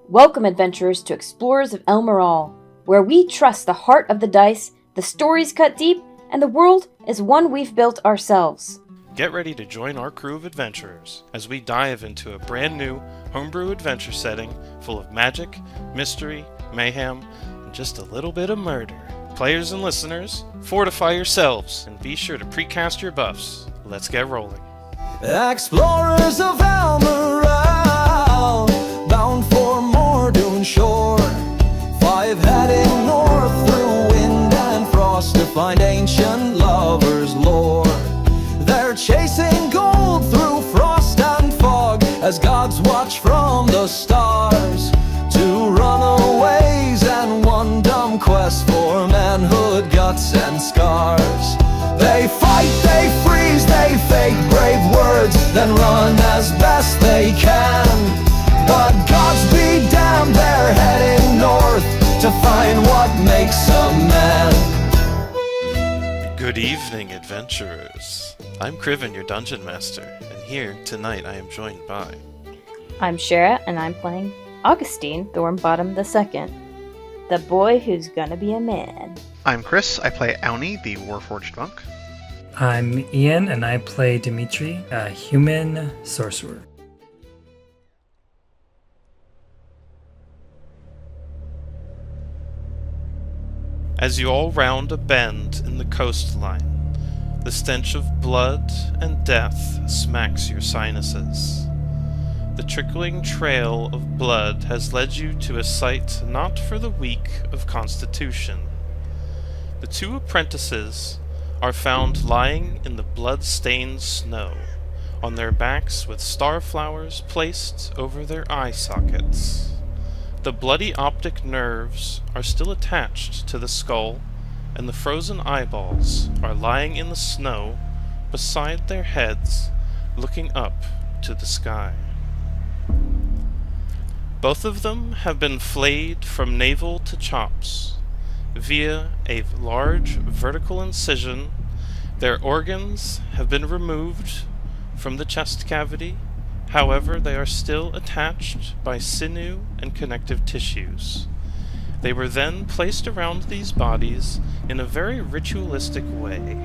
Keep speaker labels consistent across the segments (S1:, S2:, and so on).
S1: Welcome, adventurers, to Explorers of El Moral, where we trust the heart of the dice, the stories cut deep, and the world is one we've built ourselves.
S2: Get ready to join our crew of adventurers as we dive into a brand new homebrew adventure setting full of magic, mystery, mayhem, and just a little bit of murder. Players and listeners, fortify yourselves and be sure to precast your buffs. Let's get rolling.
S3: Explorers of El Moral, bound for Mordoon shore, 5 heading north through wind and frost to find ancient lovers' lore. They're chasing gold through frost and fog as gods watch from the stars. 2 runaways and 1 dumb quest for manhood, guts and scars. They fight, they freeze, they fake brave words, then run as best they can. But gods be damned, they're heading north to find what makes a man.
S2: Good evening, adventurers. I'm Criven, your dungeon master, and here tonight I am joined by...
S1: I'm Shara, and I'm playing Augustine Thornbottom II, the boy who's gonna be a man.
S4: I'm Chris, I play Auni, the Warforged monk.
S5: I'm Ian, and I play Dimitri, a human sorcerer.
S2: As you all round a bend in the coastline, the stench of blood and death smacks your sinuses. The trickling trail of blood has led you to a site not for the weak of constitution. The 2 apprentices are found lying in the blood-stained snow, on their backs with starflowers placed over their eye sockets. The bloody optic nerves are still attached to the skull, and the frozen eyeballs are lying in the snow beside their heads, looking up to the sky. Both of them have been flayed from navel to chops. Via a large vertical incision, their organs have been removed from the chest cavity. However, they are still attached by sinew and connective tissues. They were then placed around these bodies in a very ritualistic way.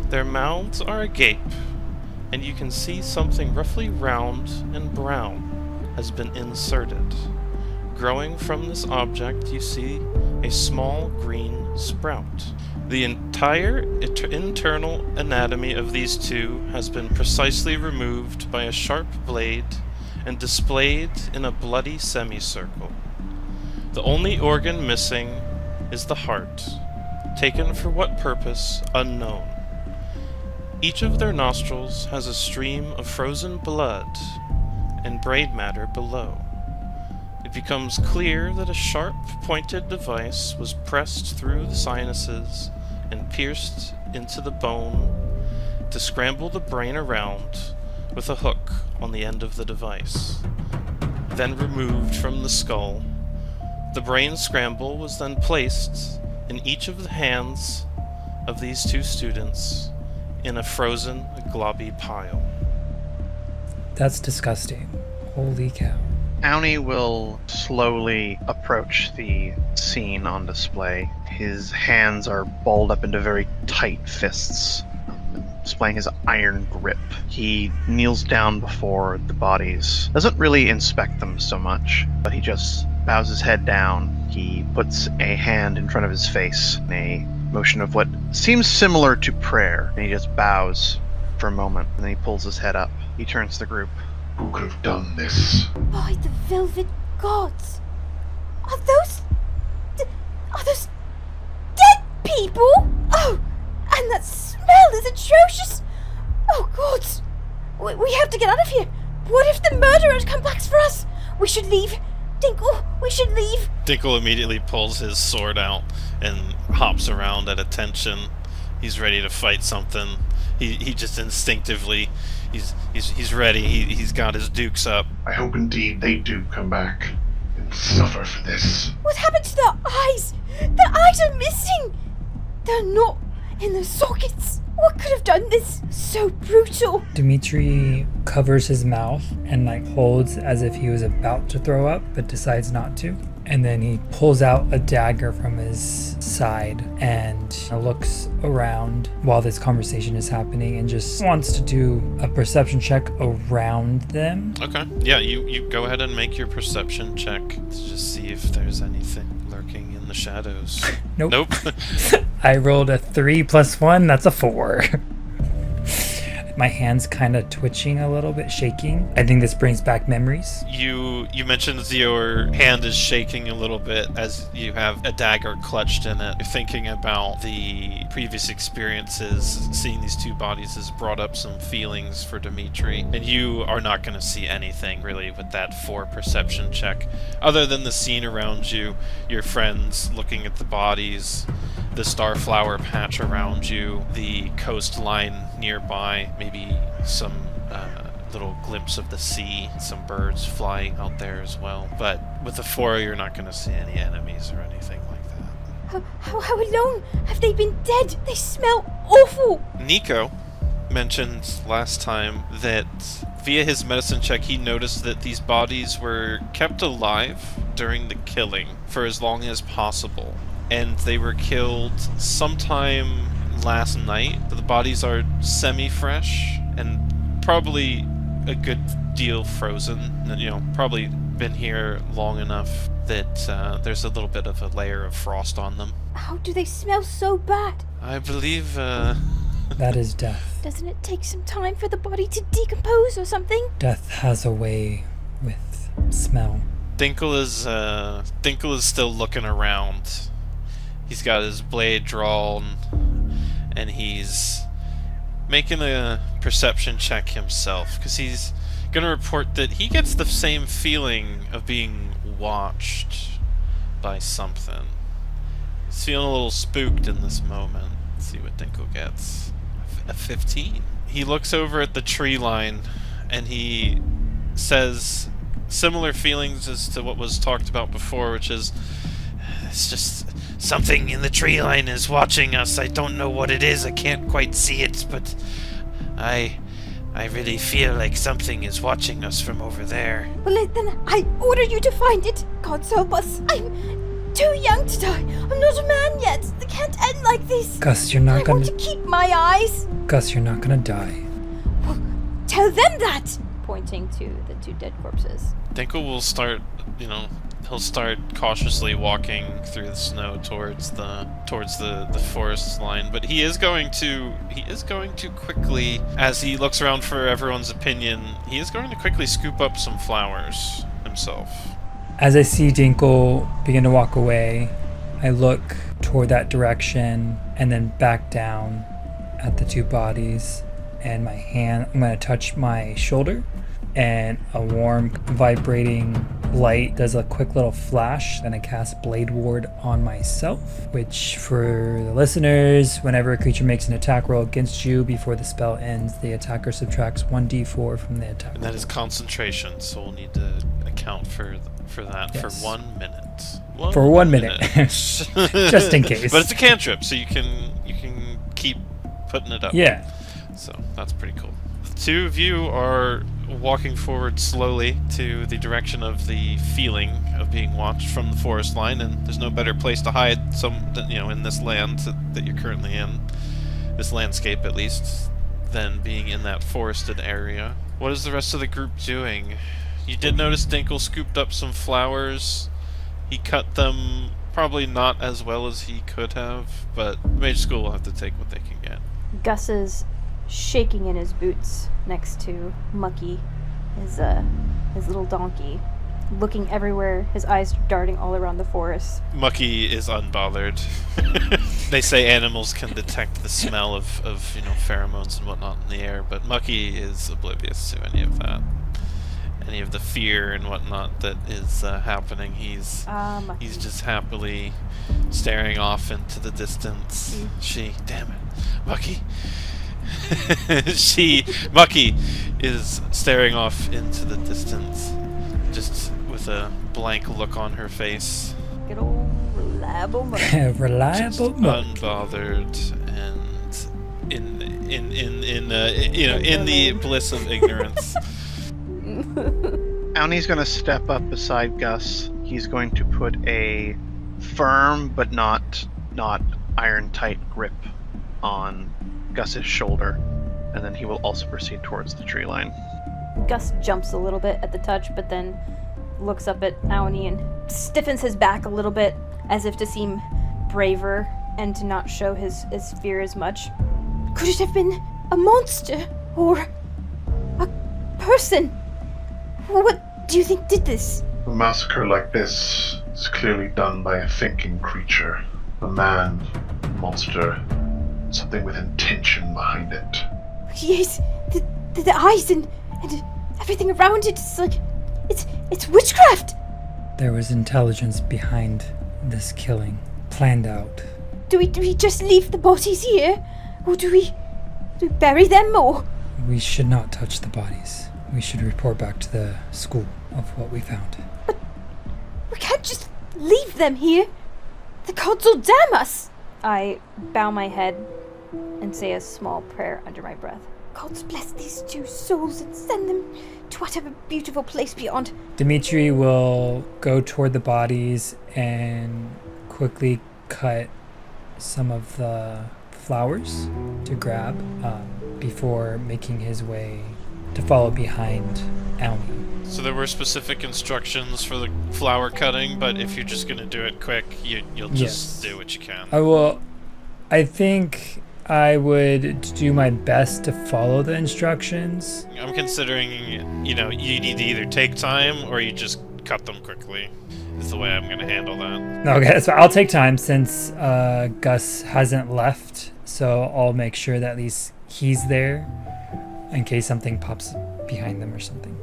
S2: Their mouths are agape, and you can see something roughly round and brown has been inserted. Growing from this object, you see a small green sprout. The entire internal anatomy of these 2 has been precisely removed by a sharp blade and displayed in a bloody semicircle. The only organ missing is the heart, taken for what purpose unknown. Each of their nostrils has a stream of frozen blood and brain matter below. It becomes clear that a sharp, pointed device was pressed through the sinuses and pierced into the bone to scramble the brain around with a hook on the end of the device. Then removed from the skull, the brain scramble was then placed in each of the hands of these 2 students in a frozen, globby pile.
S5: That's disgusting. Holy cow.
S4: Auni will slowly approach the scene on display. His hands are balled up into very tight fists, displaying his iron grip. He kneels down before the bodies, doesn't really inspect them so much, but he just bows his head down. He puts a hand in front of his face in a motion of what seems similar to prayer, and he just bows for a moment, and then he pulls his head up. He turns to the group.
S6: Who could have done this?
S1: By the velvet gods! Are those dead people? Oh, and that smell is atrocious! Oh, gods! We have to get out of here! What if the murderers come back for us? We should leave! Dinkle, we should leave!
S2: Dinkle immediately pulls his sword out and hops around at attention. He's ready to fight something. He just instinctively... He's ready. He's got his dukes up.
S6: I hope indeed they do come back and suffer for this.
S1: What happened to their eyes? Their eyes are missing! They're not in their sockets! What could have done this? So brutal.
S5: Dimitri covers his mouth and like holds as if he was about to throw up, but decides not to. And then he pulls out a dagger from his side and looks around while this conversation is happening and just wants to do a perception check around them.
S2: Okay. Yeah, you go ahead and make your perception check to just see if there's anything lurking in the shadows.
S5: Nope.
S2: Nope.
S5: I rolled a 3 + 1, that's a 4. My hand's kind of twitching a little bit, shaking. I think this brings back memories.
S2: You mentioned your hand is shaking a little bit as you have a dagger clutched in it. You're thinking about the previous experiences. Seeing these two bodies has brought up some feelings for Dimitri, and you are not going to see anything really with that 4 perception check, other than the scene around you, your friends looking at the bodies, the starflower patch around you, the coastline nearby, maybe some little glimpse of the sea, some birds flying out there as well. But with the 4, you're not going to see any enemies or anything like that.
S1: How long have they been dead? They smell awful.
S2: Nico mentioned last time that via his medicine check he noticed that these bodies were kept alive during the killing for as long as possible. And they were killed sometime last night. The bodies are semi-fresh and probably a good deal frozen. And, probably been here long enough that there's a little bit of a layer of frost on them.
S1: How do they smell so bad?
S2: I believe,
S5: That is death.
S1: Doesn't it take some time for the body to decompose or something?
S5: Death has a way with smell.
S2: Dinkle is still looking around. He's got his blade drawn, and he's making a perception check himself, because he's going to report that he gets the same feeling of being watched by something. He's feeling a little spooked in this moment. Let's see what Dinkle gets. A 15. He looks over at the tree line, and he says similar feelings as to what was talked about before, which is, it's just something in the tree line is watching us. I don't know what it is. I can't quite see it, but I really feel like something is watching us from over there.
S1: Well, then I order you to find it. God help us. I'm too young to die. I'm not a man yet. It can't end like this.
S5: Gus, you're not
S1: I
S5: gonna...
S1: want to keep my eyes.
S5: Gus, you're not gonna die.
S1: Well, tell them that. Pointing to the 2 dead corpses.
S2: Dinkle will start, he'll start cautiously walking through the snow towards the forest line, but he is going to quickly, as he looks around for everyone's opinion, he is going to quickly scoop up some flowers himself.
S5: As I see Dinkle begin to walk away, I look toward that direction and then back down at the 2 bodies, and my hand, I'm going to touch my shoulder, and a warm vibrating light does a quick little flash. Then I cast Blade Ward on myself, which for the listeners, whenever a creature makes an attack roll against you before the spell ends, the attacker subtracts 1d4 from the attack.
S2: And that is concentration, so we'll need to account for that.
S5: Yes.
S2: For 1 minute.
S5: For 1 minute. Just in case.
S2: But it's a cantrip, so you can keep putting it up.
S5: Yeah.
S2: So that's pretty cool. The 2 of you are walking forward slowly to the direction of the feeling of being watched from the forest line, and there's no better place to hide in this land that you're currently in, this landscape at least, than being in that forested area. What is the rest of the group doing? You did notice Dinkle scooped up some flowers. He cut them probably not as well as he could have, but Mage School will have to take what they can get.
S1: Gus is shaking in his boots next to Mucky, his little donkey, looking everywhere, his eyes darting all around the forest.
S2: Mucky is unbothered. They say animals can detect the smell of pheromones and whatnot in the air, but Mucky is oblivious to any of that. Any of the fear and whatnot that is happening. He's just happily staring off into the distance. Damn it, Mucky. Mucky is staring off into the distance, just with a blank look on her face.
S1: Good old reliable Mucky.
S5: Reliable
S2: Just
S5: Mucky.
S2: unbothered, and in the bliss of ignorance.
S4: Aunie's gonna step up beside Gus. He's going to put a firm but not iron tight grip on Gus's shoulder, and then he will also proceed towards the tree line.
S1: Gus jumps a little bit at the touch, but then looks up at Aoni and stiffens his back a little bit, as if to seem braver and to not show his fear as much. Could it have been a monster? Or a person? What do you think did this?
S6: A massacre like this is clearly done by a thinking creature. A man, monster, something with intention behind it.
S1: Yes, the eyes and everything around it is like... It's witchcraft!
S5: There was intelligence behind this killing, planned out.
S1: Do we just leave the bodies here? Or do we bury them, or...
S5: We should not touch the bodies. We should report back to the school of what we found.
S1: But we can't just leave them here. The gods will damn us! I bow my head and say a small prayer under my breath. Gods bless these two souls and send them to whatever beautiful place beyond.
S5: Dimitri will go toward the bodies and quickly cut some of the flowers to grab before making his way to follow behind Aoni.
S2: So there were specific instructions for the flower cutting, but if you're just gonna do it quick, you'll just do what you can.
S5: I think I would do my best to follow the instructions.
S2: I'm considering, you need to either take time or you just cut them quickly. Is the way I'm gonna handle that.
S5: Okay, so I'll take time since Gus hasn't left, so I'll make sure that at least he's there in case something pops behind them or something.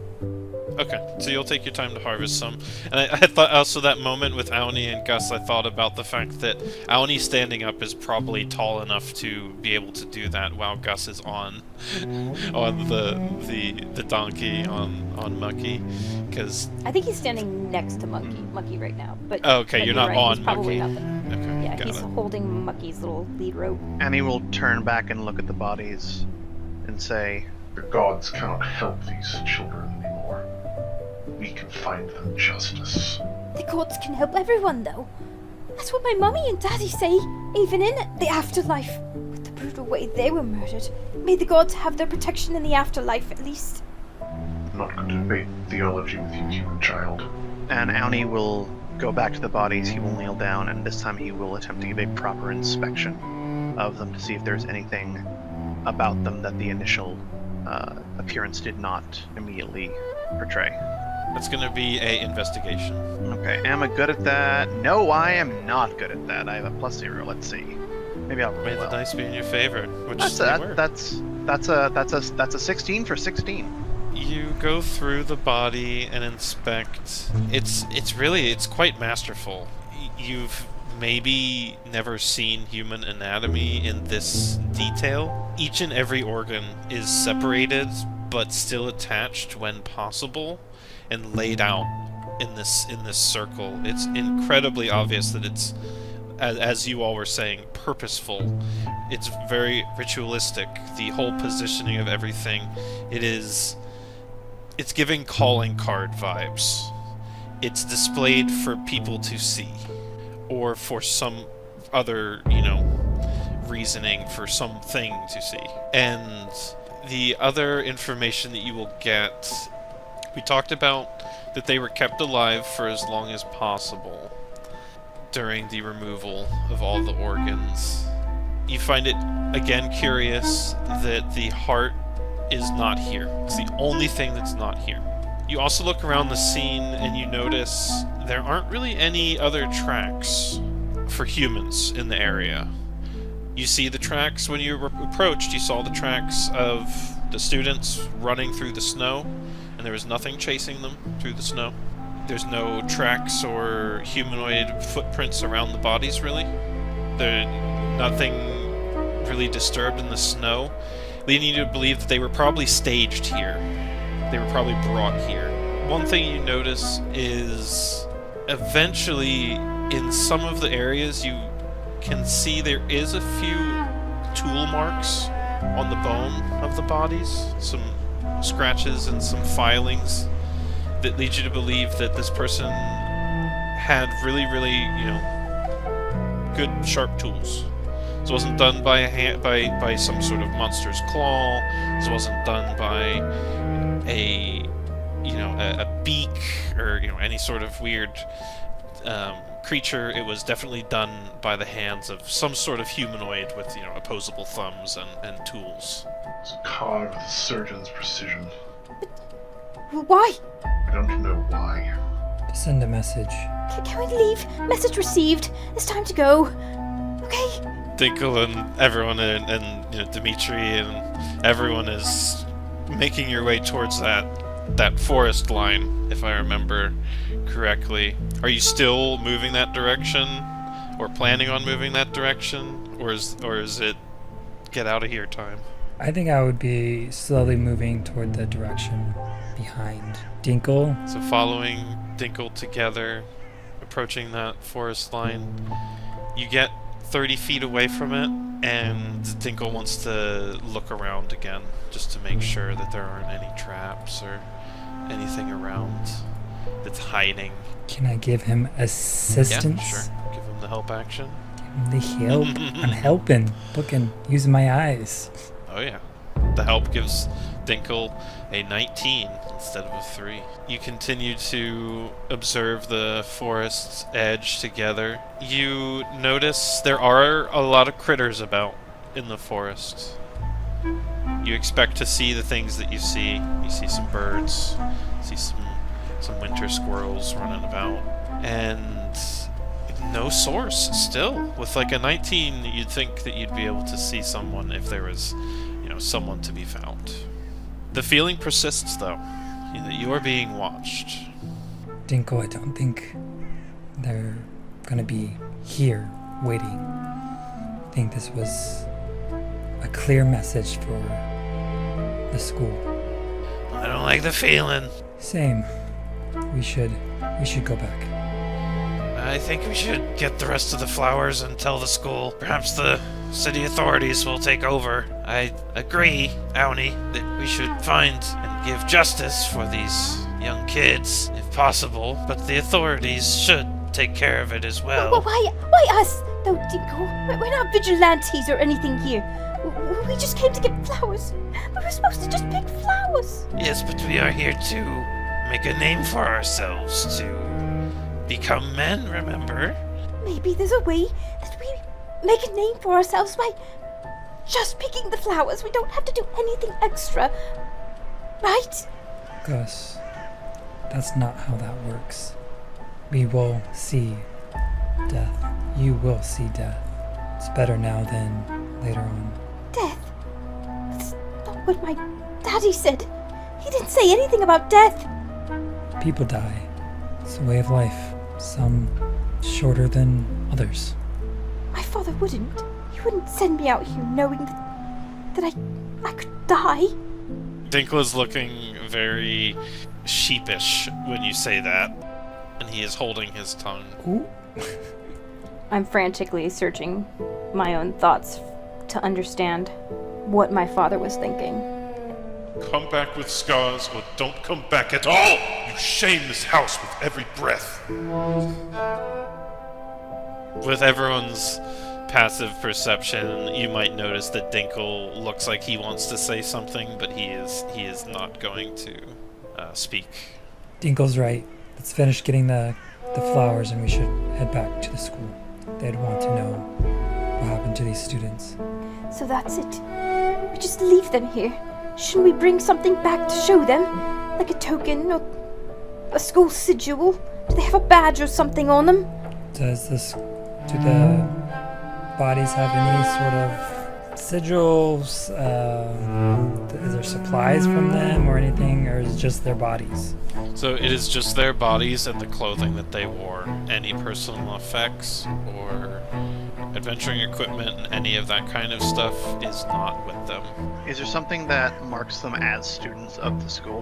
S2: Okay, so you'll take your time to harvest some. And I thought also that moment with Aoni and Gus, I thought about the fact that Aoni standing up is probably tall enough to be able to do that while Gus is on the donkey on Mucky, because
S1: I think he's standing next to Mucky right now. But
S2: okay, you're not
S1: right,
S2: on
S1: he's probably
S2: Mucky.
S1: not
S2: Okay,
S1: yeah,
S2: got
S1: he's
S2: it.
S1: holding Mucky's little lead rope.
S4: Annie will turn back and look at the bodies and say,
S6: The gods cannot help these children anymore. We can find them justice.
S1: The gods can help everyone, though. That's what my mummy and daddy say, even in the afterlife. With the brutal way they were murdered, may the gods have their protection in the afterlife, at least.
S6: I'm not going to debate theology with you, human child.
S4: and Auni will go back to the bodies. He will kneel down, and this time he will attempt to give a proper inspection of them to see if there's anything about them that the initial appearance did not immediately portray.
S2: That's gonna be a investigation.
S4: Okay, am I good at that? No, I am not good at that. I have a +0. Let's see. Maybe I'll roll
S2: May the
S4: well.
S2: dice be in your favor, which
S4: That's
S2: they were.
S4: a 16 for 16.
S2: You go through the body and inspect. It's quite masterful. You've maybe never seen human anatomy in this detail. Each and every organ is separated but still attached when possible and laid out in this circle. It's incredibly obvious that it's, as you all were saying, purposeful. It's very ritualistic. The whole positioning of everything. It's giving calling card vibes. It's displayed for people to see, or for some other, reasoning for something to see. And the other information that you will get, we talked about that they were kept alive for as long as possible during the removal of all the organs. You find it, again, curious that the heart is not here. It's the only thing that's not here. You also look around the scene and you notice there aren't really any other tracks for humans in the area. You see the tracks when you approached. You saw the tracks of the students running through the snow, and there was nothing chasing them through the snow. There's no tracks or humanoid footprints around the bodies, really. There's nothing really disturbed in the snow, leading you to believe that they were probably staged here. They were probably brought here. One thing you notice is eventually in some of the areas you can see there is a few tool marks on the bone of the bodies, some scratches and some filings that lead you to believe that this person had really, good sharp tools. This wasn't done by by some sort of monster's claw. This wasn't done by a beak or any sort of weird creature. It was definitely done by the hands of some sort of humanoid with opposable thumbs and tools.
S6: It's carved with a surgeon's precision.
S1: Why?
S6: I don't know why.
S5: To send a message.
S1: Can we leave? Message received. It's time to go. Okay.
S2: Dinkle and everyone and Dimitri and everyone is making your way towards that forest line, if I remember correctly. Are you still moving that direction, or planning on moving that direction, or is it get out of here time?
S5: I think I would be slowly moving toward the direction behind Dinkle.
S2: So following Dinkle together, approaching that forest line, you get 30 feet away from it, and Dinkle wants to look around again, just to make sure that there aren't any traps or anything around that's hiding.
S5: Can I give him assistance?
S2: Yeah, sure. Give him the help action.
S5: Give him the help. I'm helping. Looking. Using my eyes.
S2: Oh yeah. The help gives Dinkle a 19 instead of a 3. You continue to observe the forest's edge together. You notice there are a lot of critters about in the forest. You expect to see the things that you see. You see some birds, see some winter squirrels running about, and no source still. With like a 19, you'd think that you'd be able to see someone if there was someone to be found. The feeling persists, though, that you are being watched.
S5: Dinkle, I don't think they're gonna be here waiting. I think this was a clear message for the school.
S2: I don't like the feeling.
S5: Same. We should go back.
S2: I think we should get the rest of the flowers and tell the school. Perhaps the city authorities will take over. I agree, Auni, that we should find and give justice for these young kids, if possible, but the authorities should take care of it as well.
S1: Why us, though, Dinkle? We're not vigilantes or anything here. We just came to get flowers. We were supposed to just pick flowers.
S2: Yes, but we are here to make a name for ourselves, to become men, remember?
S1: Maybe there's a way that we make a name for ourselves by just picking the flowers. We don't have to do anything extra, right?
S5: Gus, that's not how that works. We will see death. You will see death. It's better now than later on.
S1: Death? That's not what my daddy said. He didn't say anything about death.
S5: People die. It's a way of life. Some shorter than others.
S1: My father wouldn't. He wouldn't send me out here knowing that I could die.
S2: Dinkle is looking very sheepish when you say that, and he is holding his tongue.
S5: Ooh.
S1: I'm frantically searching my own thoughts to understand what my father was thinking.
S6: Come back with scars or don't come back at all! You shame this house with every breath.
S2: With everyone's passive perception, you might notice that Dinkle looks like he wants to say something, but he is not going to speak.
S5: Dinkle's right. Let's finish getting the flowers and we should head back to the school. They'd want to know what happened to these students.
S1: So that's it. We just leave them here. Shouldn't we bring something back to show them? Like a token or a school sigil? Do they have a badge or something on them?
S5: Do the bodies have any sort of sigils? Is there supplies from them or anything, or is it just their bodies?
S2: So it is just their bodies and the clothing that they wore. Any personal effects or adventuring equipment and any of that kind of stuff is not with them.
S4: Is there something that marks them as students of the school?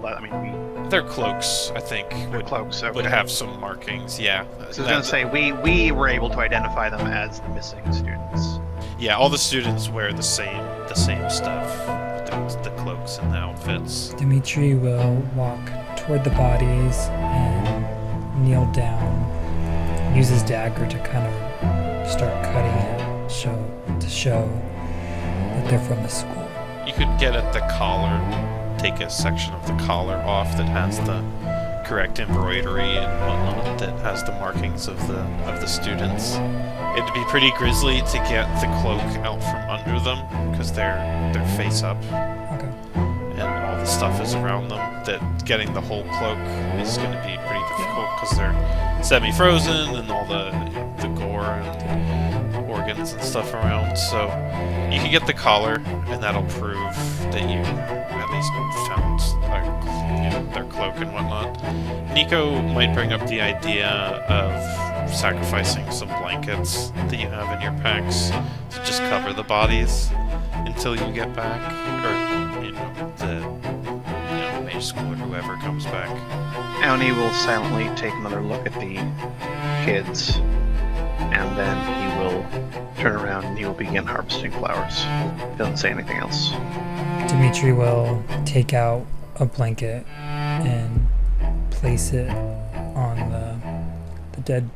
S2: Their cloaks, I think,
S4: Their cloaks, okay.
S2: would have some markings, yeah.
S4: So I was going to say, we were able to identify them as the missing students.
S2: Yeah, all the students wear the same stuff, the cloaks and the outfits.
S5: Dimitri will walk toward the bodies and kneel down, use his dagger to kind of start cutting it, to show that they're from the school.
S2: You could get at the collar, take a section of the collar off that has the correct embroidery and whatnot, that has the markings of the students. It'd be pretty grisly to get the cloak out from under them because they're face up.
S5: Okay.
S2: And all the stuff is around them, that getting the whole cloak is going to be pretty difficult because they're semi-frozen and all the gore and organs and stuff around. So you can get the collar, and that'll prove that you at least found their cloak and whatnot. Nico might bring up the idea of sacrificing some blankets that you have in your packs to just cover the bodies until you get back, or the mage school or whoever comes back.
S4: Aoni will silently take another look at the kids, and then he will turn around and he will begin harvesting flowers. He doesn't say anything else.
S5: Dimitri will take out a blanket and place it on the dead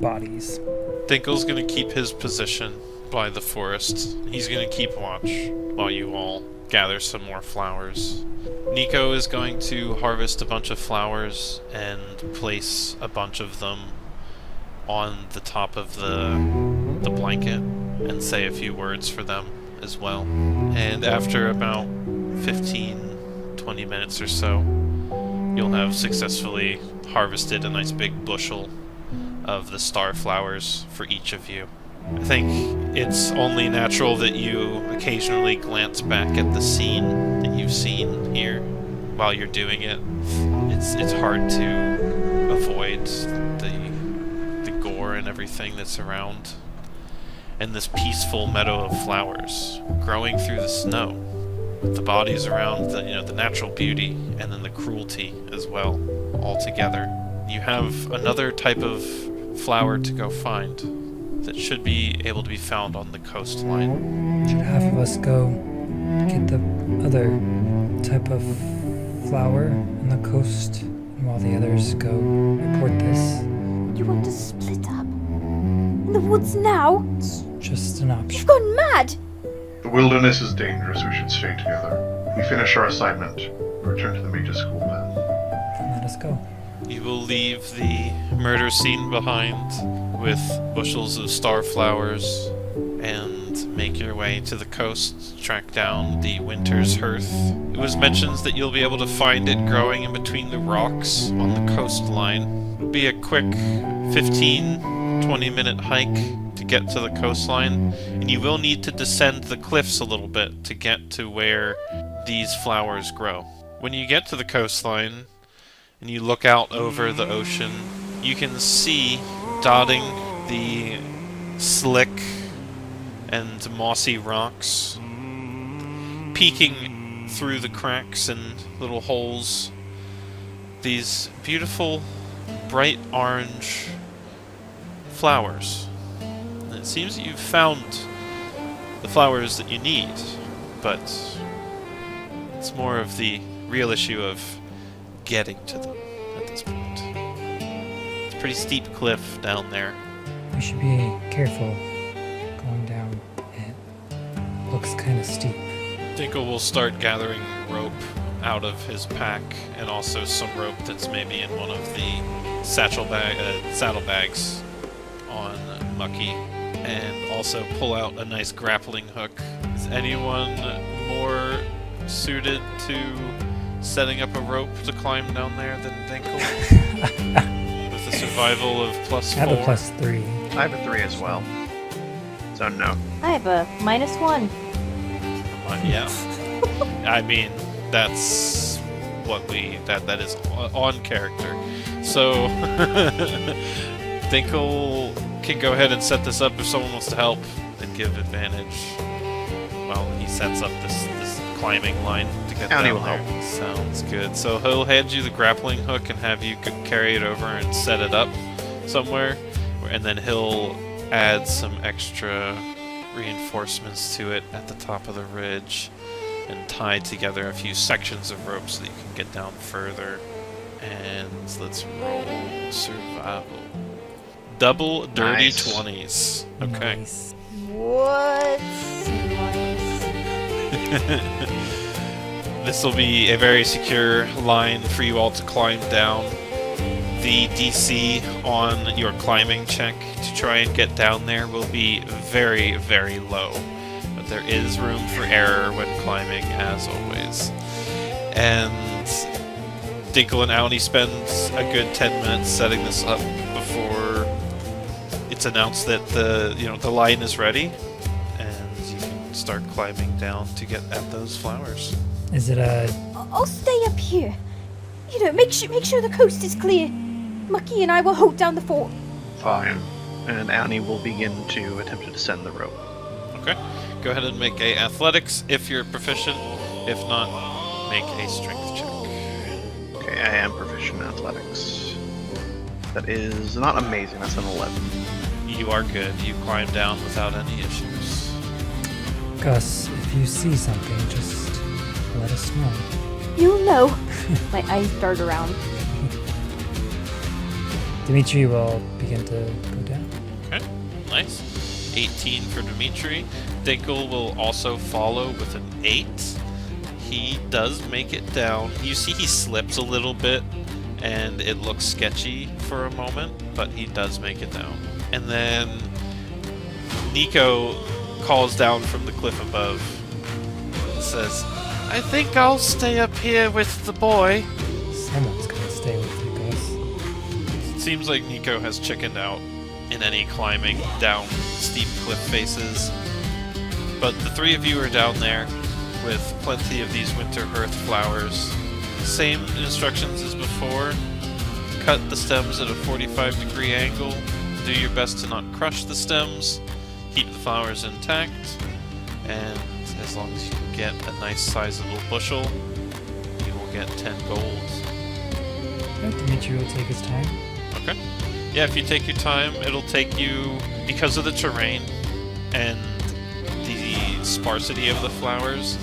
S5: bodies.
S2: Dinkel's gonna keep his position by the forest. He's gonna keep watch while you all gather some more flowers. Nico is going to harvest a bunch of flowers and place a bunch of them on the top of the blanket and say a few words for them as well. And after about 15-20 minutes or so, you'll have successfully harvested a nice big bushel of the star flowers for each of you. I think it's only natural that you occasionally glance back at the scene that you've seen here while you're doing it. It's hard to avoid the gore and everything that's around. And this peaceful meadow of flowers growing through the snow, with the bodies around, the natural beauty and then the cruelty as well, all together. You have another type of flower to go find that should be able to be found on the coastline.
S5: Should half of us go get the other type of flower on the coast, and while the others go report this?
S1: You want to split up? In the woods now?
S5: It's just an option.
S1: You've gone mad!
S6: The wilderness is dangerous. We should stay together. We finish our assignment. We return to the major school then.
S5: And let us go.
S2: You will leave the murder scene behind with bushels of star flowers and make your way to the coast, track down the winter's hearth. It was mentioned that you'll be able to find it growing in between the rocks on the coastline. It'll be a quick 15-20 minute hike to get to the coastline, and you will need to descend the cliffs a little bit to get to where these flowers grow. When you get to the coastline and you look out over the ocean, you can see dotting the slick and mossy rocks, peeking through the cracks and little holes, these beautiful bright orange flowers. And it seems that you've found the flowers that you need, but it's more of the real issue of getting to them at this point. It's a pretty steep cliff down there.
S5: We should be careful going down. It looks kind of steep.
S2: Dinkel will start gathering rope out of his pack, and also some rope that's maybe in one of the saddlebags on Mucky, and also pull out a nice grappling hook. Is anyone more suited to setting up a rope to climb down there than Dinkel? With a survival of +4.
S5: I have a +3.
S4: I have a 3 as well. So no.
S1: I have a -1.
S2: Yeah. I mean, that's what that is on character. So Dinkel can go ahead and set this up if someone wants to help and give advantage while he sets up this climbing line to get
S4: Aoni
S2: down
S4: will
S2: there.
S4: help.
S2: Sounds good. So he'll hand you the grappling hook and have you carry it over and set it up somewhere, and then he'll add some extra reinforcements to it at the top of the ridge and tie together a few sections of rope so that you can get down further. And let's roll survival. Double dirty
S6: Nice.
S2: 20s. Okay.
S5: Nice.
S1: What?
S2: This will be a very secure line for you all to climb down. The DC on your climbing check to try and get down there will be very, very low. But there is room for error when climbing, as always. And Dinkle and Auni spend a good 10 minutes setting this up before it's announced that the line is ready, and you can start climbing down to get at those flowers.
S5: Is it a...
S1: I'll stay up here. Make sure the coast is clear. Mucky and I will hold down the fort.
S6: Fine.
S4: And Auni will begin to attempt to descend the rope.
S2: Okay. Go ahead and make a athletics if you're proficient. If not, make a strength check.
S4: Okay, I am proficient in athletics. That is not amazing, that's an 11.
S2: You are good. You climb down without any issues.
S5: Gus, if you see something, just let us know.
S1: You'll know. My eyes dart around.
S5: Dimitri will begin to go down.
S2: Okay. Nice. 18 for Dimitri. Dinkle will also follow with an 8. He does make it down. You see he slips a little bit, and it looks sketchy for a moment, but he does make it down. And then Nico calls down from the cliff above and says, I think I'll stay up here with the boy.
S5: Someone's gonna stay with you, Gus.
S2: It seems like Nico has chickened out in any climbing down steep cliff faces. But the three of you are down there with plenty of these winter earth flowers. Same instructions as before. Cut the stems at a 45-degree angle. Do your best to not crush the stems. Keep the flowers intact. And as long as you can get a nice sizable bushel, you will get 10 gold.
S5: Dimitri will take his time.
S2: Okay. Yeah, if you take your time, it'll take you, because of the terrain and the sparsity of the flowers,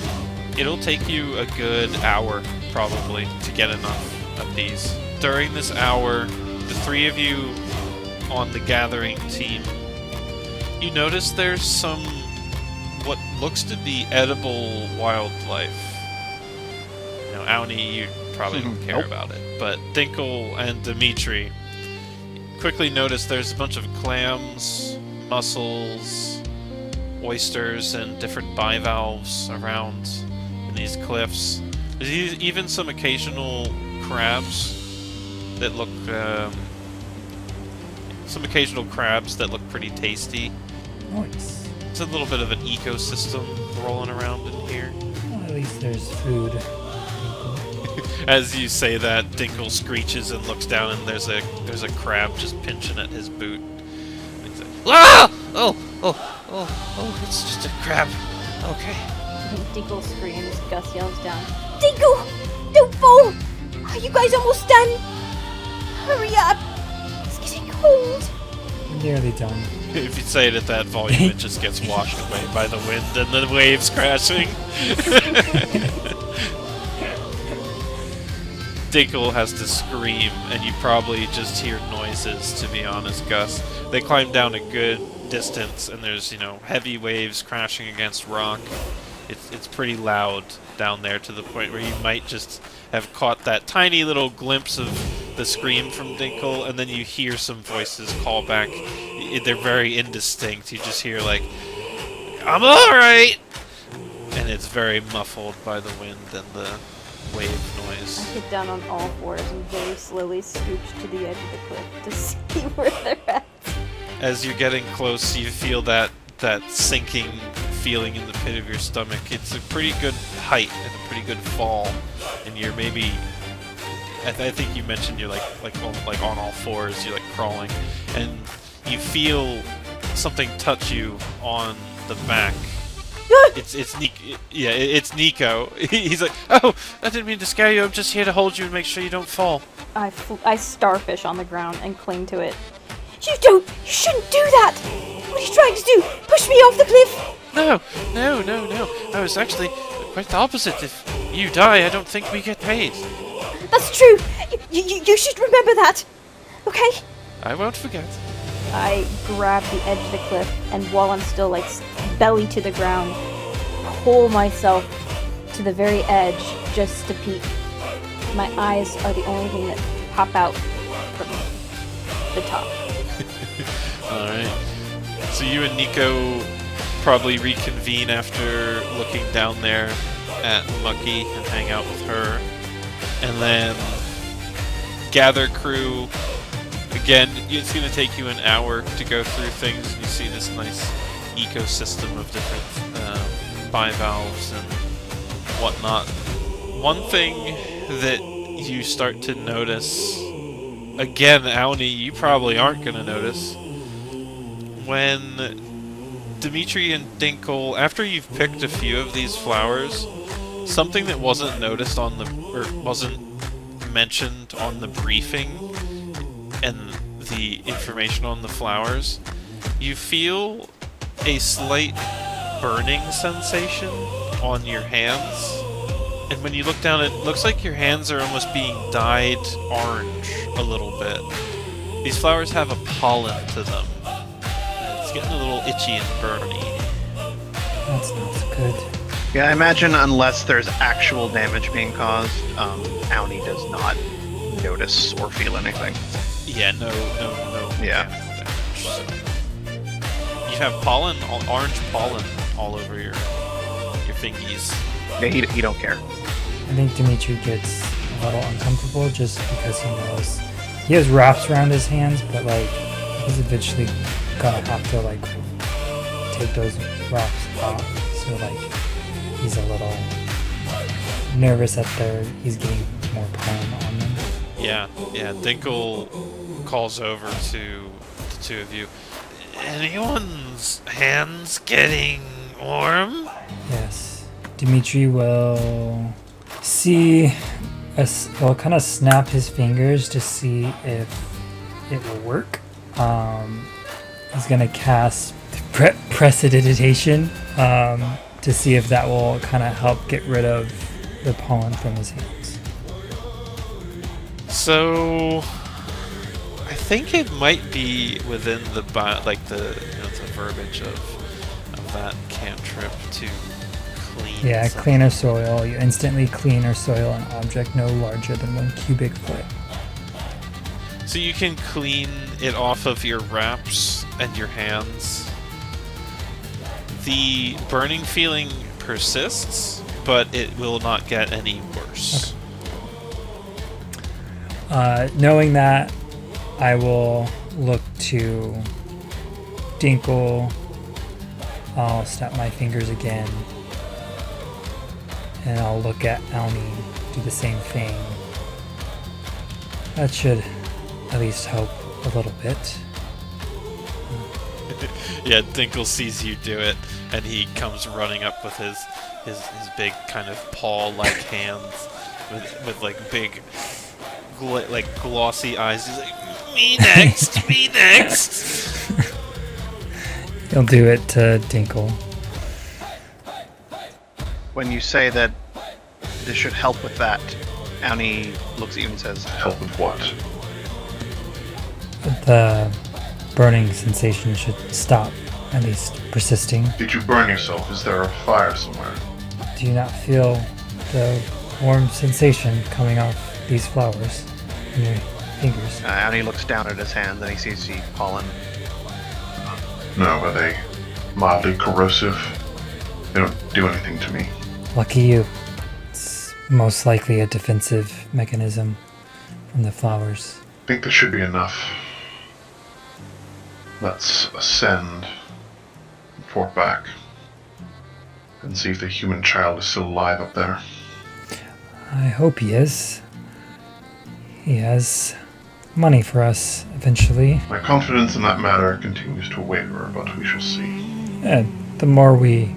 S2: it'll take you a good hour, probably, to get enough of these. During this hour, the three of you on the gathering team, you notice there's some what looks to be edible wildlife. Now, Auni, you probably don't care about it, but Dinkle and Dimitri quickly notice there's a bunch of clams, mussels, oysters, and different bivalves around in these cliffs. There's even some occasional crabs that look pretty tasty.
S5: Nice.
S2: It's a little bit of an ecosystem rolling around in here.
S5: Well, at least there's food.
S2: As you say that, Dinkle screeches and looks down, and there's a crab just pinching at his boot. He's like, ah! Oh, it's just a crab. Okay.
S1: Dinkle screams. Gus yells down. Dinkle! Don't fall! Are you guys almost done? Hurry up! It's getting cold.
S5: We're nearly done.
S2: If you say it at that volume, it just gets washed away by the wind and the waves crashing. Dinkle has to scream, and you probably just hear noises, to be honest, Gus. They climb down a good distance, and there's, heavy waves crashing against rock. It's pretty loud down there, to the point where you might just have caught that tiny little glimpse of the scream from Dinkle, and then you hear some voices call back. They're very indistinct. You just hear, like, I'm alright! And it's very muffled by the wind and the wave noise.
S1: I get down on all fours and very slowly scooch to the edge of the cliff to see where they're at.
S2: As you're getting close, you feel that sinking feeling in the pit of your stomach. It's a pretty good height and a pretty good fall, and you're maybe, I think you mentioned you're like on all fours, you're like crawling, and you feel something touch you on the back. It's Nico. He's like, oh, I didn't mean to scare you. I'm just here to hold you and make sure you don't fall.
S1: I starfish on the ground and cling to it. You shouldn't do that! What are you trying to do? Push me off the cliff?
S2: No. I was actually quite the opposite. If you die, I don't think we get paid.
S1: That's true. You should remember that. Okay?
S2: I won't forget.
S1: I grab the edge of the cliff, and while I'm still like belly to the ground, pull myself to the very edge just to peek. My eyes are the only thing that pop out from the top.
S2: Alright. So you and Nico probably reconvene after looking down there at Mucky and hang out with her. And then gather crew. Again, it's going to take you an hour to go through things. You see this nice ecosystem of different bivalves and whatnot. One thing that you start to notice, again, Auni, you probably aren't going to notice, when Dimitri and Dinkle, after you've picked a few of these flowers, something that wasn't noticed on the, or wasn't mentioned on the briefing and the information on the flowers, you feel a slight burning sensation on your hands. And when you look down, it looks like your hands are almost being dyed orange a little bit. These flowers have a pollen to them. It's getting a little itchy and burny.
S5: That's not good.
S4: Yeah, I imagine unless there's actual damage being caused, Auni does not notice or feel anything.
S2: Yeah, no.
S4: Yeah.
S2: Damage, so. You have pollen, orange pollen, all over your fingies.
S4: Yeah, he don't care.
S5: I think Dimitri gets a little uncomfortable just because he knows he has wraps around his hands, but like he's eventually gonna have to like take those wraps off. So like he's a little nervous that he's getting more pollen on them.
S2: Yeah. Dinkle calls over to the two of you. Anyone's hands getting warm?
S5: Yes. Dimitri will see will kind of snap his fingers to see if it will work. He's gonna cast Prestidigitation to see if that will kind of help get rid of the pollen from his hands.
S2: So, I think it might be within the the verbiage of that cantrip to clean.
S5: Yeah,
S2: something.
S5: cleaner soil. You instantly clean or soil an object no larger than 1 cubic foot.
S2: So you can clean it off of your wraps and your hands. The burning feeling persists, but it will not get any worse.
S5: Okay. Knowing that, I will look to Dinkle. I'll snap my fingers again. And I'll look at Auni, do the same thing. That should at least help a little bit.
S2: Yeah, Dinkle sees you do it, and he comes running up with his big kind of paw-like hands with like big glossy eyes. He's like, me next, me next.
S5: He'll do it to Dinkle.
S4: When you say that this should help with that, Auni looks at you and says,
S6: Help with what?
S5: The burning sensation should stop, at least persisting.
S6: Did you burn yourself? Is there a fire somewhere?
S5: Do you not feel the warm sensation coming off these flowers in your fingers?
S4: Auni looks down at his hands and he sees the pollen.
S6: No, are they mildly corrosive? They don't do anything to me.
S5: Lucky you. It's most likely a defensive mechanism from the flowers.
S6: I think there should be enough. Let's ascend, report back, and see if the human child is still alive up there.
S5: I hope he is. He has money for us eventually.
S6: My confidence in that matter continues to waver, but we shall see.
S5: And the more we,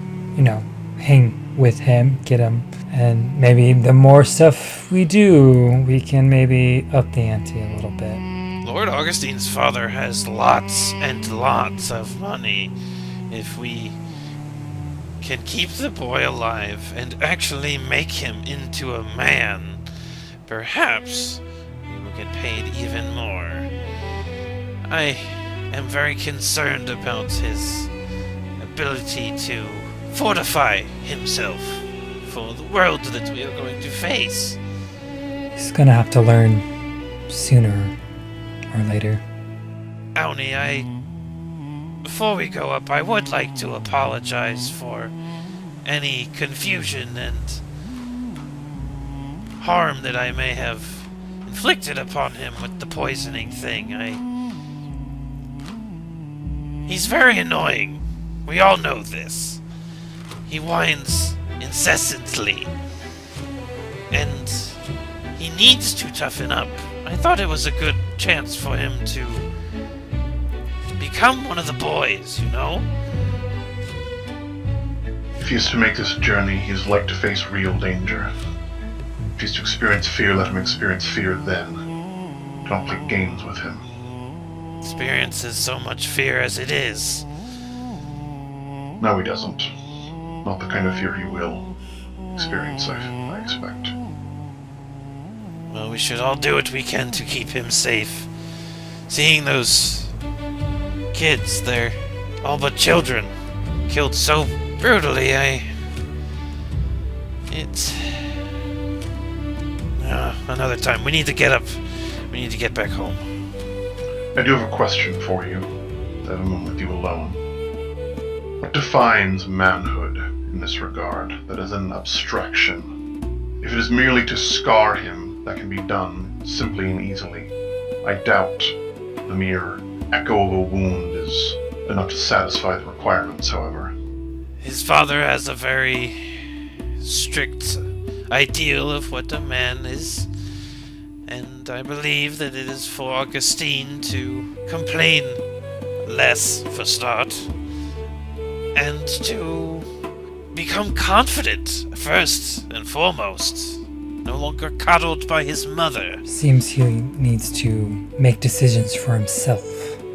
S5: hang with him, get him, and maybe the more stuff we do, we can maybe up the ante a little bit.
S2: Lord Augustine's father has lots and lots of money. If we can keep the boy alive and actually make him into a man, perhaps we will get paid even more. I am very concerned about his ability to fortify himself for the world that we are going to face.
S5: He's gonna have to learn sooner or later.
S2: Auni, before we go up, I would like to apologize for any confusion and harm that I may have inflicted upon him with the poisoning thing. He's very annoying. We all know this. He whines incessantly. And he needs to toughen up. I thought it was a good chance for him to become one of the boys, you know?
S6: If he is to make this journey, he is like to face real danger. If he's to experience fear, let him experience fear then. Don't play games with him.
S2: Experiences so much fear as it is.
S6: No, he doesn't. Not the kind of fear he will experience, I expect.
S2: Well, we should all do what we can to keep him safe. Seeing those kids, they're all but children, killed so brutally, another time. We need to get up. We need to get back home.
S6: I do have a question for you. I have a moment with you alone. What defines manhood in this regard? That is an abstraction. If it is merely to scar him, that can be done simply and easily. I doubt the mere echo of a wound is enough to satisfy the requirements, however.
S2: His father has a very strict ideal of what a man is, and I believe that it is for Augustine to complain less, for start, and to become confident, first and foremost. No longer coddled by his mother.
S5: Seems he needs to make decisions for himself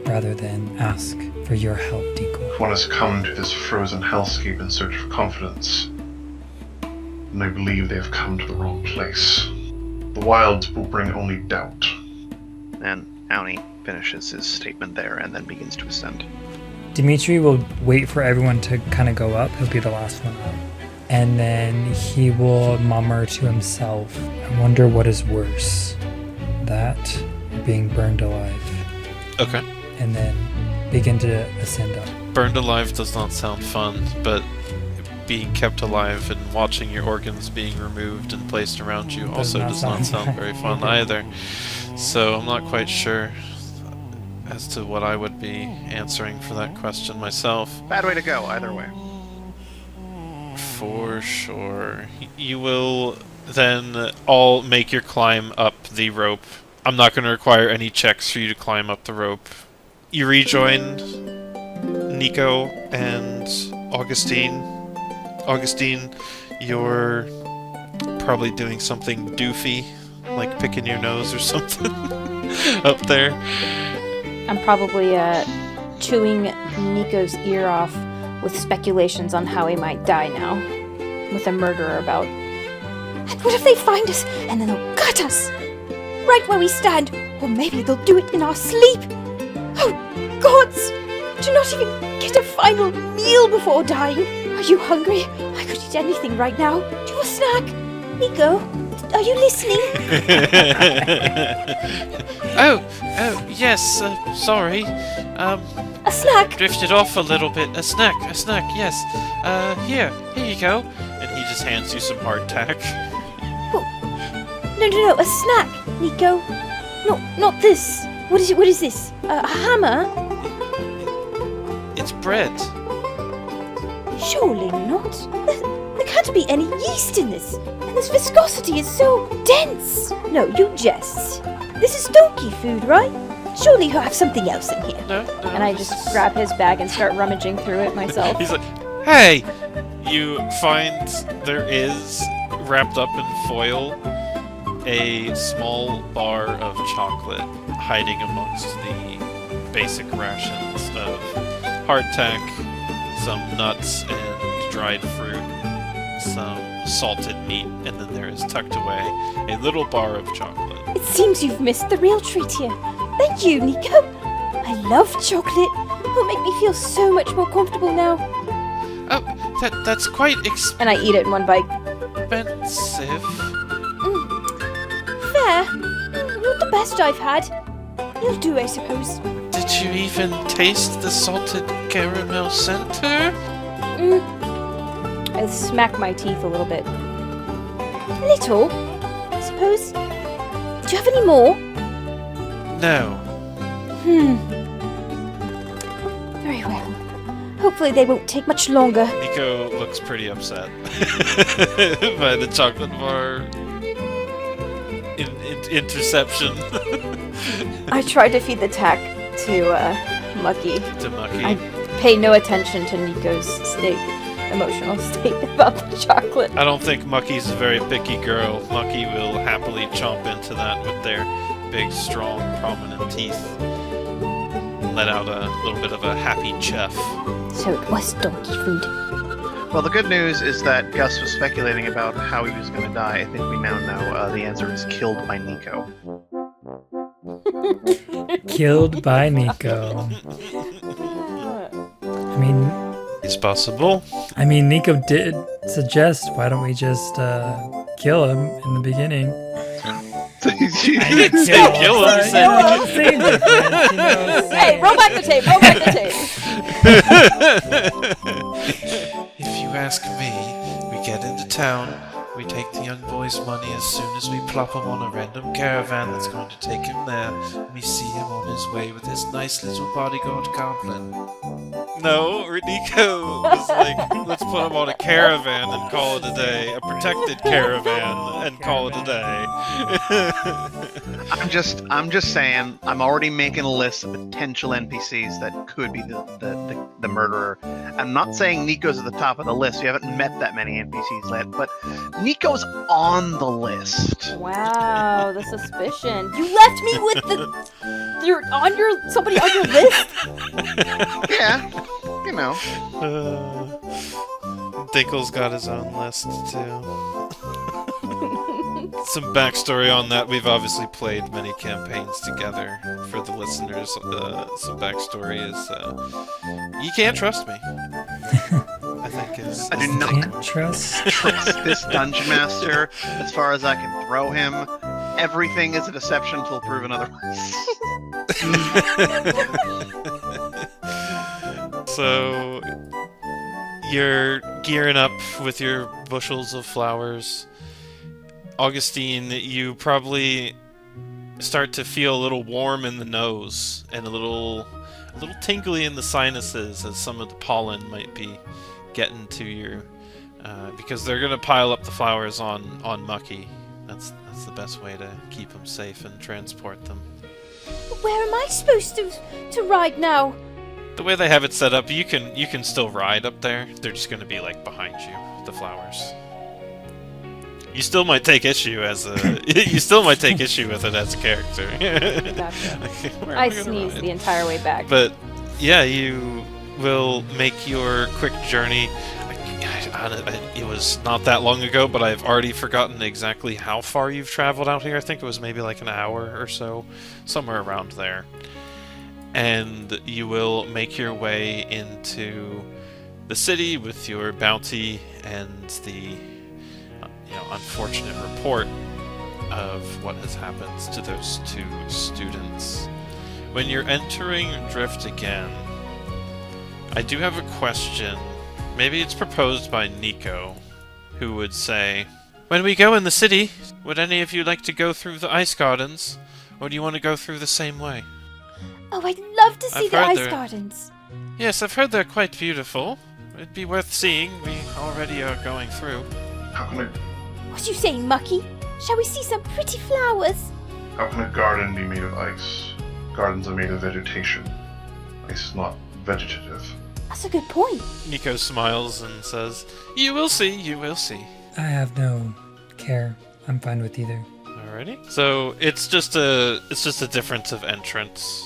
S5: rather than ask for your help, Dinko.
S6: If one has come to this frozen hellscape in search of confidence, then I believe they have come to the wrong place. The wilds will bring only doubt.
S4: And Auni finishes his statement there and then begins to ascend.
S5: Dimitri will wait for everyone to kind of go up. He'll be the last one up. And then he will murmur to himself, I wonder what is worse, that or being burned alive.
S2: Okay.
S5: And then begin to ascend up.
S2: Burned alive does not sound fun, but being kept alive and watching your organs being removed and placed around you also does not sound very fun either. So I'm not quite sure as to what I would be answering for that question myself.
S4: Bad way to go, either way.
S2: For sure. You will then all make your climb up the rope. I'm not going to require any checks for you to climb up the rope. You rejoin Nico and Augustine. Augustine, you're probably doing something doofy, like picking your nose or something up there.
S1: I'm probably chewing Nico's ear off with speculations on how he might die now, with a murderer about. And what if they find us and then they'll cut us right where we stand, or maybe they'll do it in our sleep. Oh, gods! Do not even get a final meal before dying. Are you hungry? I could eat anything right now. Do you want a snack? Nico, are you listening?
S2: Oh, yes, sorry.
S1: A snack?
S2: Drifted off a little bit. A snack, yes. Here you go. And he just hands you some hardtack.
S1: No, a snack, Nico. No, not this. What is this? A hammer?
S2: It's bread.
S1: Surely not. There can't be any yeast in this. And this viscosity is so dense. No, you jest. This is donkey food, right? Surely he'll have something else in here.
S2: No.
S1: And I just grab his bag and start rummaging through it myself.
S2: He's like, hey! You find there is, wrapped up in foil, a small bar of chocolate. hiding amongst the basic rations of hardtack, some nuts and dried fruit, some salted meat, and then there is tucked away a little bar of chocolate.
S1: It seems you've missed the real treat here. Thank you, Nico. I love chocolate. It'll make me feel so much more comfortable now.
S2: Oh, that's quite
S1: And I eat it in one bite.
S2: expensive.
S1: Fair. Not the best I've had. You'll do, I suppose.
S2: Did you even taste the salted caramel center?
S1: I'll smack my teeth a little bit. Little, I suppose. Do you have any more?
S2: No.
S1: Very well. Hopefully they won't take much longer.
S2: Nico looks pretty upset by the chocolate bar interception.
S1: I try to feed the tack to Mucky.
S2: To Mucky.
S1: I pay no attention to Nico's emotional state about the chocolate.
S2: I don't think Mucky's a very picky girl. Mucky will happily chomp into that with their big, strong, prominent teeth. Let out a little bit of a happy chuff.
S1: So it was donkey food.
S4: Well, the good news is that Gus was speculating about how he was going to die. I think we now know the answer is killed by Nico.
S5: Killed by Nico. I mean,
S2: It's possible.
S5: Nico did suggest, why don't we just kill him in the beginning?
S2: I didn't say kill him.
S5: You know what I'm saying? Different, you know,
S1: Hey, roll back the tape, roll back the tape.
S2: If you ask me, we get into town, we take the young boy's money as soon as we plop him on a random caravan that's going to take him there, and we see him on his way with his nice little bodyguard goblin. No, Nico was like, let's put him on a caravan and call it a day. A protected caravan and call it a day.
S4: I'm just saying, I'm already making a list of potential NPCs that could be the murderer. I'm not saying Nico's at the top of the list. We haven't met that many NPCs yet, but Nico's on the list.
S1: Wow, the suspicion. You left me with somebody on your list?
S4: Yeah, you know.
S2: Dinkle's got his own list too. Some backstory on that. We've obviously played many campaigns together. For the listeners, some backstory is you can't trust me. I think is.
S4: I do not
S5: Can't trust.
S4: this dungeon master as far as I can throw him. Everything is a deception until proven otherwise.
S2: So you're gearing up with your bushels of flowers. Augustine, you probably start to feel a little warm in the nose and a little tingly in the sinuses as some of the pollen might be getting to you, because they're gonna pile up the flowers on Mucky. That's the best way to keep them safe and transport them.
S1: Where am I supposed to ride now?
S2: The way they have it set up, you can still ride up there. They're just gonna be like behind you, the flowers. You still might take issue with it as a character.
S1: Gotcha. I sneezed the entire way back.
S2: But yeah, you will make your quick journey. It was not that long ago, but I've already forgotten exactly how far you've traveled out here. I think it was maybe like an hour or so, somewhere around there. And you will make your way into the city with your bounty and the unfortunate report of what has happened to those two students. When you're entering Drift again, I do have a question. Maybe it's proposed by Nico, who would say, when we go in the city, would any of you like to go through the ice gardens, or do you want to go through the same way?
S1: Oh, I'd love to see
S2: I've
S1: the
S2: heard
S1: ice
S2: they're-
S1: gardens.
S2: Yes, I've heard they're quite beautiful. It'd be worth seeing. We already are going through.
S6: How can
S1: What you saying, Mucky? Shall we see some pretty flowers?
S6: a garden be made of ice? Gardens are made of vegetation. Ice is not vegetative.
S1: That's a good point.
S2: Nico smiles and says, "You will see, you will see."
S5: I have no care. I'm fine with either.
S2: Alrighty. So it's just a difference of entrance.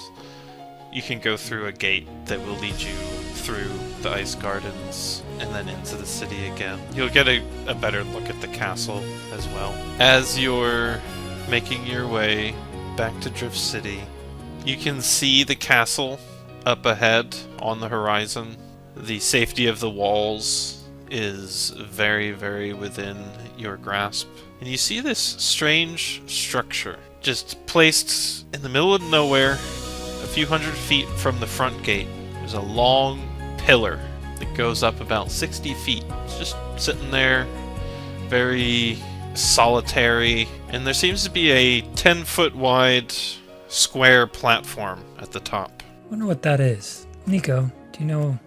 S2: You can go through a gate that will lead you through the ice gardens and then into the city again. You'll get a better look at the castle as well. As you're making your way back to Drift City, you can see the castle up ahead on the horizon. The safety of the walls is very, very within your grasp. And you see this strange structure just placed in the middle of nowhere, a few hundred feet from the front gate. There's a long pillar that goes up about 60 feet. It's just sitting there, very solitary, and there seems to be a 10-foot wide square platform at the top.
S5: I wonder what that is. Nico, do you know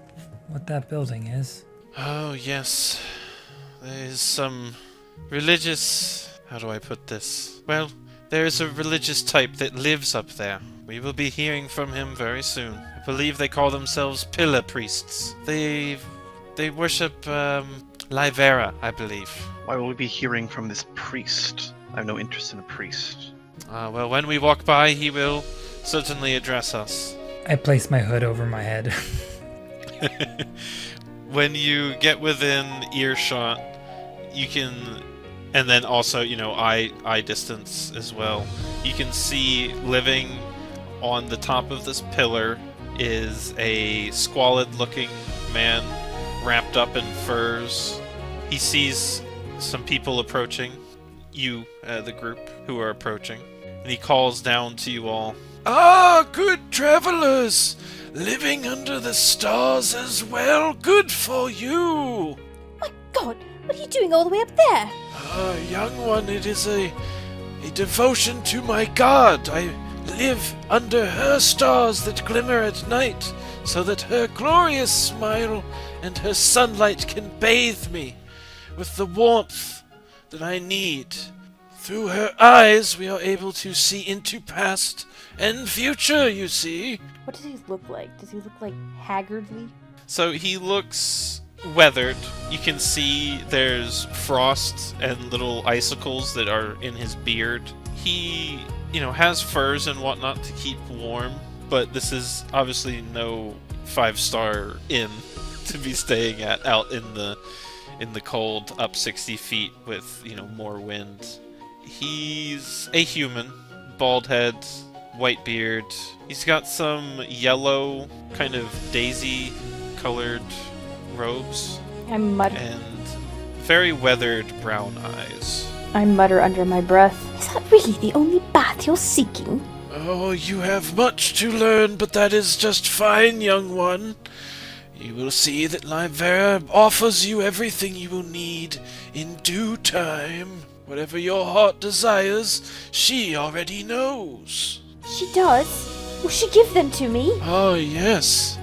S5: what that building is?
S2: Oh, yes. There's some religious... How do I put this? Well, there is a religious type that lives up there. We will be hearing from him very soon. I believe they call themselves pillar priests. They worship Livera, I believe.
S4: Why will we be hearing from this priest? I have no interest in a priest.
S2: Well, when we walk by, he will certainly address us.
S5: I place my hood over my head.
S2: When you get within earshot, you can, and then also, eye distance as well, you can see living on the top of this pillar is a squalid-looking man wrapped up in furs. He sees some people approaching, you, the group, who are approaching, and he calls down to you all. Ah, good travelers! Living under the stars as well. Good for you!
S1: My God, what are you doing all the way up there?
S2: Ah, young one, it is a devotion to my god. I live under her stars that glimmer at night, so that her glorious smile and her sunlight can bathe me with the warmth that I need. Through her eyes, we are able to see into past and future, you see.
S1: What does he look like? Does he look like haggardly?
S2: So he looks weathered. You can see there's frost and little icicles that are in his beard. He, has furs and whatnot to keep warm, but this is obviously no 5-star inn to be staying at out in the cold up 60 feet with, more wind. He's a human, bald head, white beard. He's got some yellow, kind of daisy-colored robes.
S1: I mutter.
S2: And very weathered brown eyes.
S1: I mutter under my breath. Is that really the only path you're seeking?
S2: Oh, you have much to learn, but that is just fine, young one. You will see that Livera offers you everything you will need in due time. Whatever your heart desires, she already knows.
S1: She does? Will she give them to me?
S2: Oh, yes.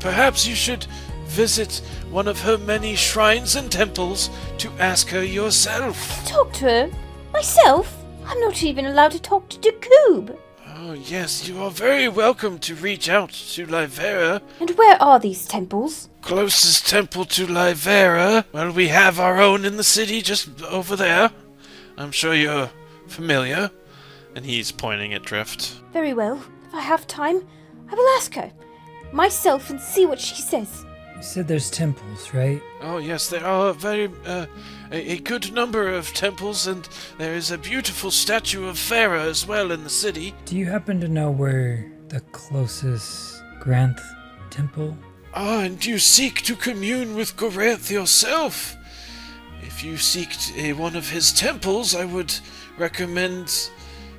S2: Perhaps you should visit one of her many shrines and temples to ask her yourself.
S1: Talk to her? Myself? I'm not even allowed to talk to Jakub.
S2: Oh, yes, you are very welcome to reach out to Livera.
S1: And where are these temples?
S2: Closest temple to Livera? Well, we have our own in the city just over there. I'm sure you're familiar. And he's pointing at Drift.
S1: Very well. If I have time, I will ask her myself and see what she says.
S5: You said there's temples, right?
S2: Oh, yes, there are a good number of temples, and there is a beautiful statue of Farah as well in the city.
S5: Do you happen to know where the closest Granth temple?
S2: Ah, and you seek to commune with Goranth yourself. If you seek one of his temples, I would recommend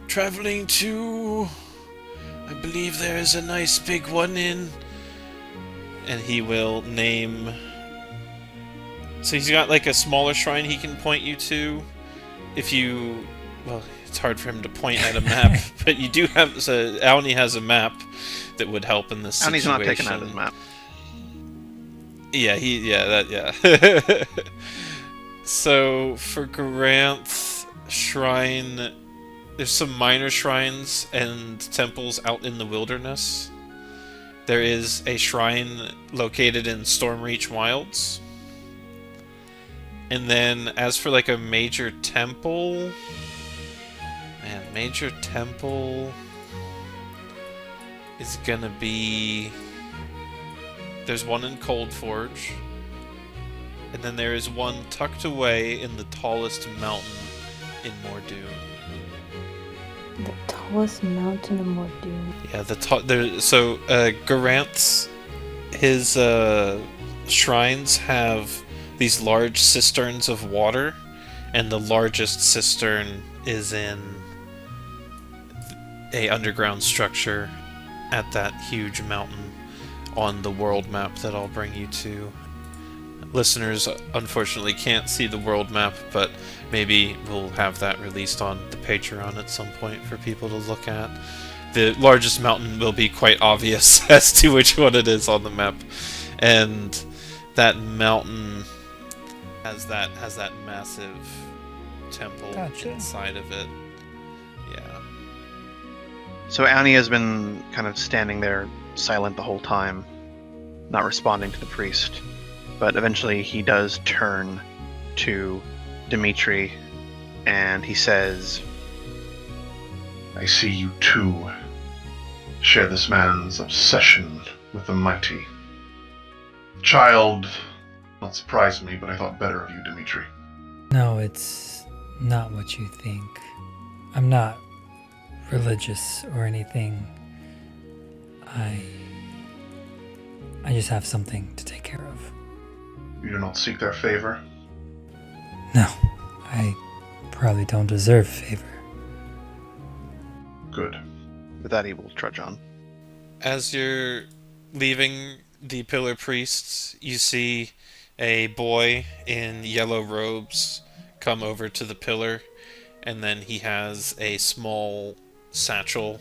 S2: traveling to... I believe there is a nice big one in... And he will name... So he's got like a smaller shrine he can point you to. If you... Well, it's hard for him to point at a map, but you do have... So Alni has a map that would help in this situation.
S4: Alni's not taken out of the map.
S2: Yeah, So for Goranth Shrine, there's some minor shrines and temples out in the wilderness. There is a shrine located in Stormreach Wilds. And then as for like a major temple, major temple is gonna be... There's one in Cold Forge, and then there is one tucked away in the tallest mountain in Mordoon.
S1: The tallest mountain of Mordoon.
S2: Yeah, Garant's, his shrines have these large cisterns of water, and the largest cistern is in a underground structure at that huge mountain on the world map that I'll bring you to. Listeners unfortunately can't see the world map, but maybe we'll have that released on the Patreon at some point for people to look at. The largest mountain will be quite obvious as to which one it is on the map, and that mountain has that massive temple inside of it. Yeah.
S4: So Annie has been kind of standing there silent the whole time, not responding to the priest. But eventually he does turn to Dimitri, and he says,
S6: I see you too share this man's obsession with the mighty. Child, not surprised me, but I thought better of you, Dimitri.
S5: No, it's not what you think. I'm not religious or anything. I just have something to take care of.
S6: You do not seek their favor?
S5: No, I probably don't deserve favor.
S6: Good.
S4: with that he will trudge on.
S2: As you're leaving the Pillar Priests, you see a boy in yellow robes come over to the pillar, and then he has a small satchel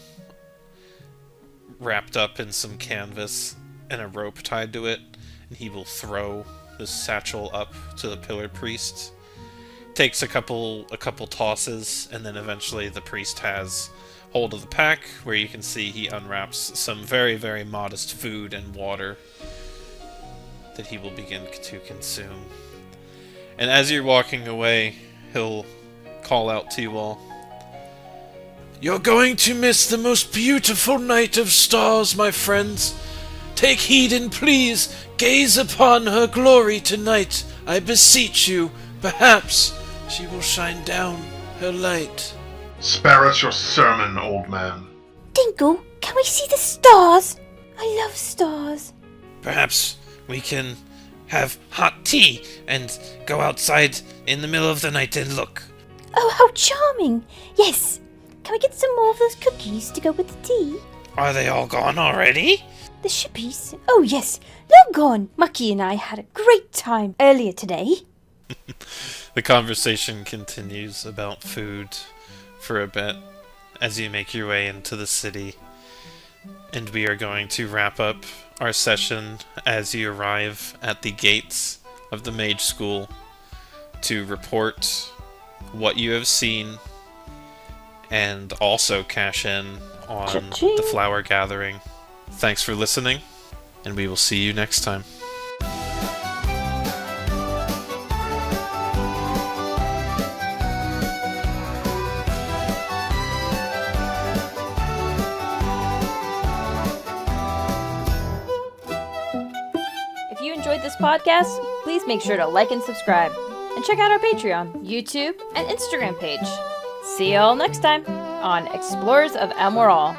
S2: wrapped up in some canvas and a rope tied to it, and he will throw the satchel up to the Pillar Priest. Takes a couple tosses, and then eventually the priest has hold of the pack, where you can see he unwraps some very, very modest food and water that he will begin to consume. And as you're walking away, he'll call out to you all. "You're going to miss the most beautiful night of stars, my friends. Take heed and please gaze upon her glory tonight. I beseech you, perhaps she will shine down her light."
S6: Spare us your sermon, old man.
S1: Dinkle, can we see the stars? I love stars.
S2: Perhaps we can have hot tea and go outside in the middle of the night and look.
S1: Oh, how charming. Yes. Can we get some more of those cookies to go with the tea?
S2: Are they all gone already?
S1: The shippies? Oh, yes. Long gone. Mucky and I had a great time earlier today.
S2: The conversation continues about food for a bit as you make your way into the city. And we are going to wrap up our session as you arrive at the gates of the Mage School to report what you have seen and also cash in on
S1: Cha-ching.
S2: the flower gathering. Thanks for listening, and we will see you next time.
S1: If you enjoyed this podcast, please make sure to like and subscribe. And check out our Patreon, YouTube, and Instagram page. See you all next time on Explorers of Elmoral.